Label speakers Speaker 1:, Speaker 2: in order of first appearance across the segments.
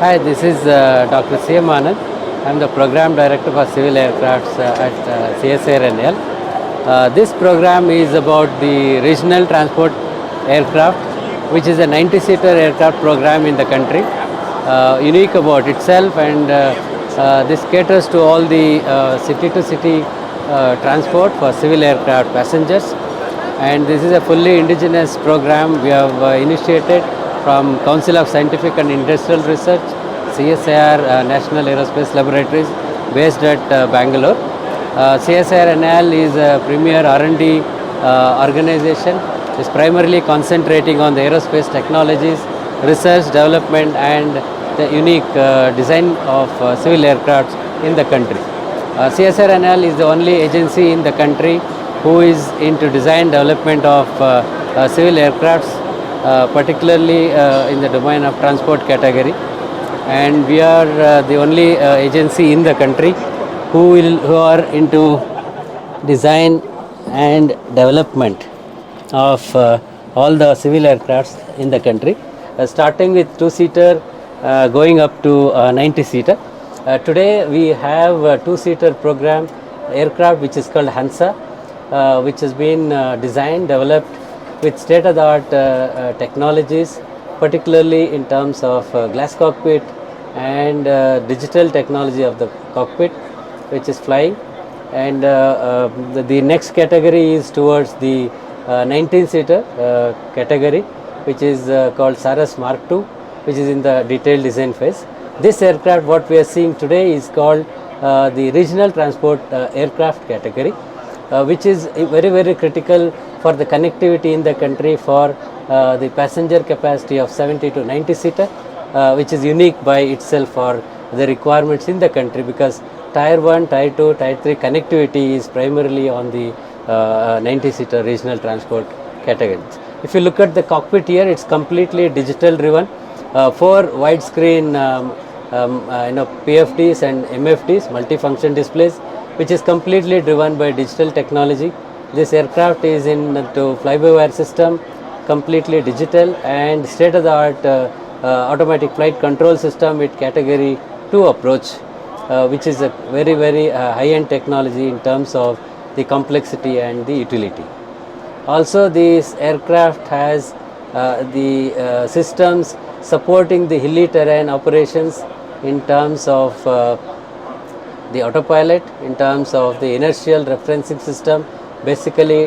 Speaker 1: Hi, this is Dr. C.M. Anand. I'm the Program Director for Civil Aircrafts at CSIR NAL. This program is about the regional transport aircraft, which is a 90-seater aircraft program in the country, unique about itself, and this caters to all the city-to-city transport for civil aircraft passengers. And this is a fully indigenous program we have initiated from Council of Scientific and Industrial Research, CSIR National Aerospace Laboratories based at Bangalore. CSIR NAL is a premier R&D organization. It's primarily concentrating on the aerospace technologies, research, development and the unique design of civil aircrafts in the country. CSIR NAL is the only agency in the country who is into design development of civil aircrafts, particularly in the domain of transport category. And we are the only agency in the country who are into design and development of all the civil aircrafts in the country, starting with two-seater going up to 90-seater. Today we have a two-seater program aircraft which is called Hansa, which has been designed, developed with state-of-the-art technologies, particularly in terms of glass cockpit and digital technology of the cockpit, which is flying. And the next category is towards the 19-seater category, which is called Saras Mark II, which is in the detailed design phase. This aircraft, what we are seeing today, is called the regional transport aircraft category, which is very critical for the connectivity in the country for the passenger capacity of 70 to 90 seater, which is unique by itself for the requirements in the country, because tier 1, tier 2, tier 3 connectivity is primarily on the 90 seater regional transport categories. If you look at the cockpit here, it's completely digital driven, 4 widescreen PFDs and MFDs, multifunction displays, which is completely driven by digital technology. This aircraft is into fly-by-wire system, completely digital, and state-of-the-art automatic flight control system with category 2 approach, which is a very high-end technology in terms of the complexity and the utility. Also, this aircraft has the systems supporting the hilly terrain operations in terms of the autopilot, in terms of the inertial referencing system, basically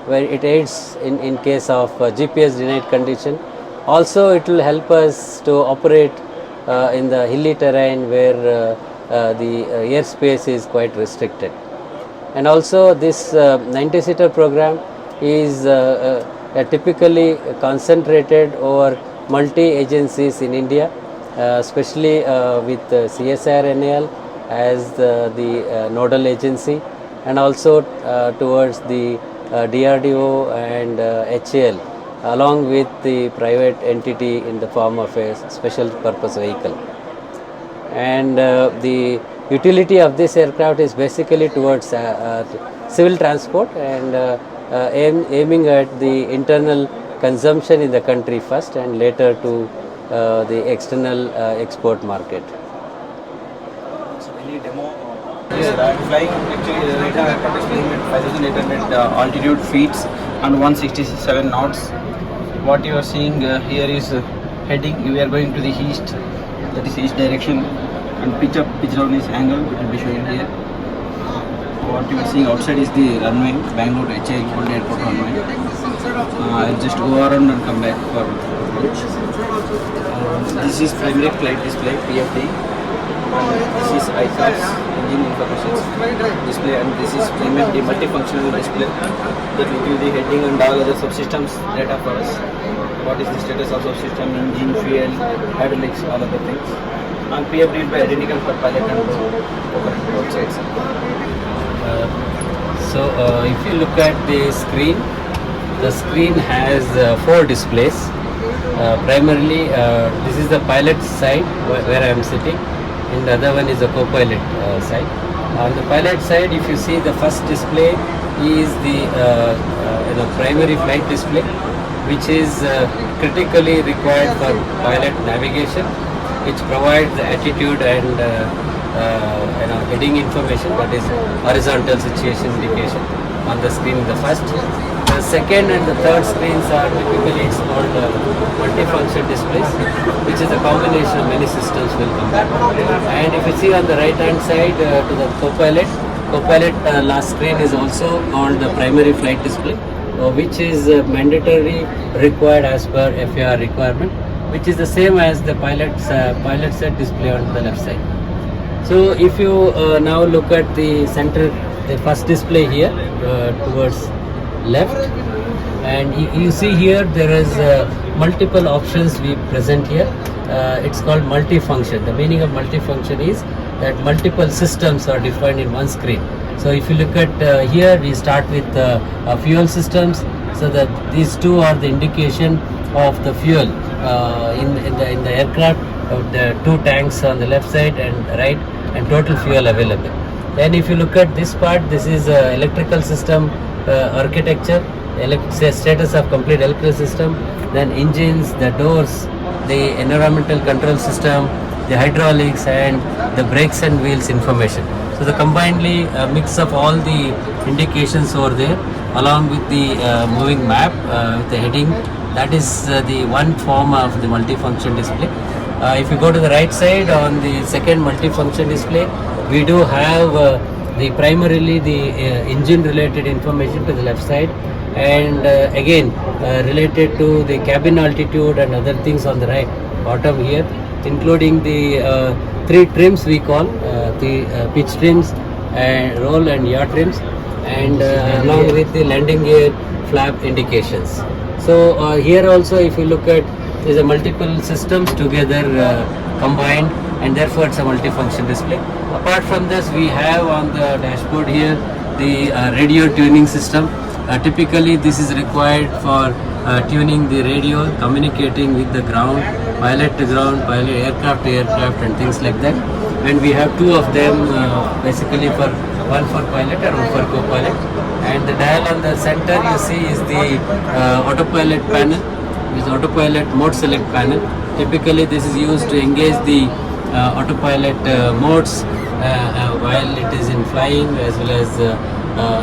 Speaker 1: where it aids in case of GPS denied condition. Also, it will help us to operate in the hilly terrain where the airspace is quite restricted. And also, this 90-seater program is typically concentrated over multi-agencies in India, especially with CSIR NAL as the nodal agency, and also towards the DRDO and HAL, along with the private entity in the form of a special purpose vehicle. And the utility of this aircraft is basically towards civil transport and aiming at the internal consumption in the country first, and later to the external export market.
Speaker 2: So any demo? Flying actually right now aircraft is flying at 5,800 altitude feet and 167 knots. What you are seeing here is heading. We are going to the east, that is east direction, and pitch down is angle. It will be showing here. What you are seeing outside is the runway, Bangalore to HAL Old Airport runway. I'll just go around and come back for approach. This is primary flight display, PFD. This is ICAS, engine information display, and this is primarily multifunctional display that will give the heading and all other subsystems data for us. What is the status of subsystem, engine, fuel, hydraulics, all other things. And PFD will be identical for pilot and both sides.
Speaker 1: So if you look at the screen has 4 displays. Primarily, this is the pilot side where I am sitting, and the other one is the co-pilot side. On the pilot side, if you see, the first display is the primary flight display, which is critically required for pilot navigation. which provides the attitude and heading information, that is horizontal situation indication on the screen in the first. The second and the third screens are typically it's called multifunction displays, which is a combination of many systems will come back. And if you see on the right hand side to the Copilot, last screen is also called the primary flight display, which is mandatory required as per FAR requirement, which is the same as the pilot set display on the left side. So if you now look at the center, the first display here towards left, and you see here there is multiple options we present here. It's called multifunction. The meaning of multifunction is that multiple systems are defined in one screen. So if you look at here, we start with fuel systems, so that these two are the indication of the fuel in the aircraft. The two tanks on the left side and right, and total fuel available. Then if you look at this part, this is electrical system architecture, status of complete electrical system, then engines, the doors, the environmental control system, the hydraulics, and the brakes and wheels information. So the combinedly mix of all the indications over there, along with the moving map with the heading. That is the one form of the multifunction display. If you go to the right side on the second multifunction display, we do have primarily the engine related information to the left side, and again related to the cabin altitude and other things on the right bottom here, including the three trims we call the pitch trims and roll and yaw trims, and along with the landing gear flap indications. So here also, if you look at, there's a multiple systems together combined, and therefore it's a multifunction display. Apart from this, we have on the dashboard here the radio tuning system. Typically this is required for tuning the radio, communicating with the ground, pilot to ground, pilot aircraft to aircraft, and things like that. And we have two of them basically, for one for pilot and one for co-pilot. And the dial on the center you see is the autopilot panel, is autopilot mode select panel. Typically this is used to engage the autopilot modes while it is in flying, as well as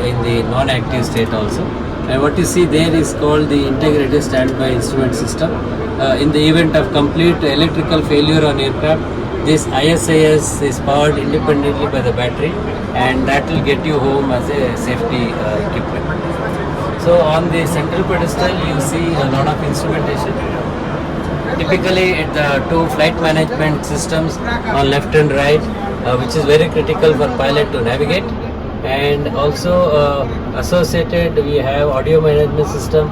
Speaker 1: in the non-active state also. And what you see there is called the integrated standby instrument system. In the event of complete electrical failure on aircraft, this ISIS is powered independently by the battery, and that will get you home as a safety equipment. So on the central pedestal you see a lot of instrumentation. Typically the two flight management systems on left and right, which is very critical for pilot to navigate, and also associated we have audio management system,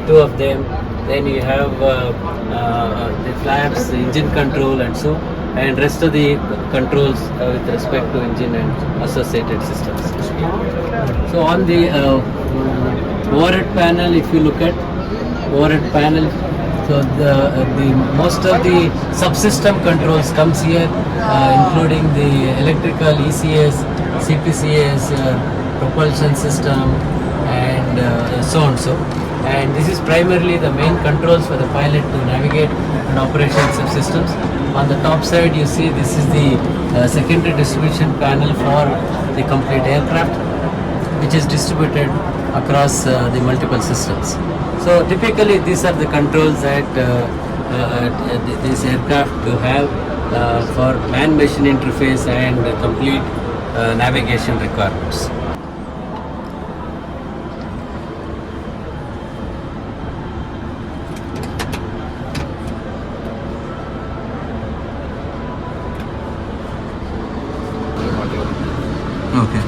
Speaker 1: two of them. Then you have the flaps, the engine control, and so, and rest of the controls with respect to engine and associated systems. So on the overhead panel, if you look at overhead panel, so the most of the subsystem controls comes here, including the electrical, ECS, CPCS, propulsion system, and so on so. And this is primarily the main controls for the pilot to navigate and operation subsystems. On the top side you see this is the secondary distribution panel for the complete aircraft, which is distributed across the multiple systems. So typically these are the controls that this aircraft to have for man-machine interface and complete navigation requirements.
Speaker 3: Okay.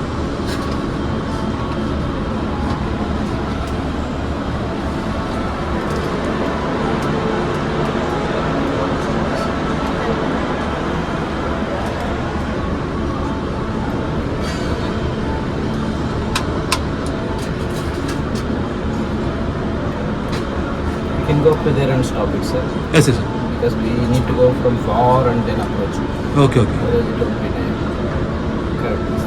Speaker 2: You can go up to there and stop it, sir.
Speaker 3: Yes, yes.
Speaker 2: Because we need to go from far and then approach.
Speaker 3: Okay, okay.
Speaker 2: Otherwise it will be there. Correct.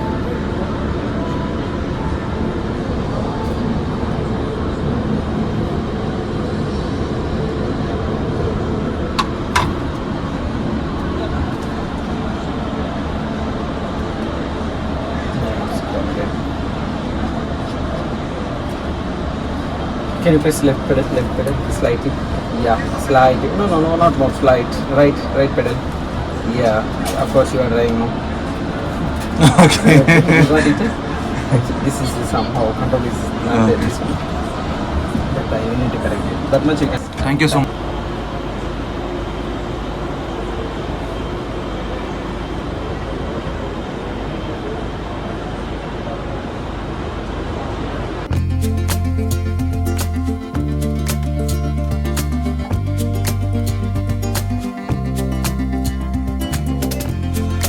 Speaker 2: Can you press left pedal, slightly? Yeah, slightly. No, no, no, not more, slight. Right pedal. Yeah, of course you are driving now.
Speaker 3: Okay.
Speaker 2: You got it? This is somehow, control is not there, this one. But I need to correct it. That much you can.
Speaker 3: Thank you so much.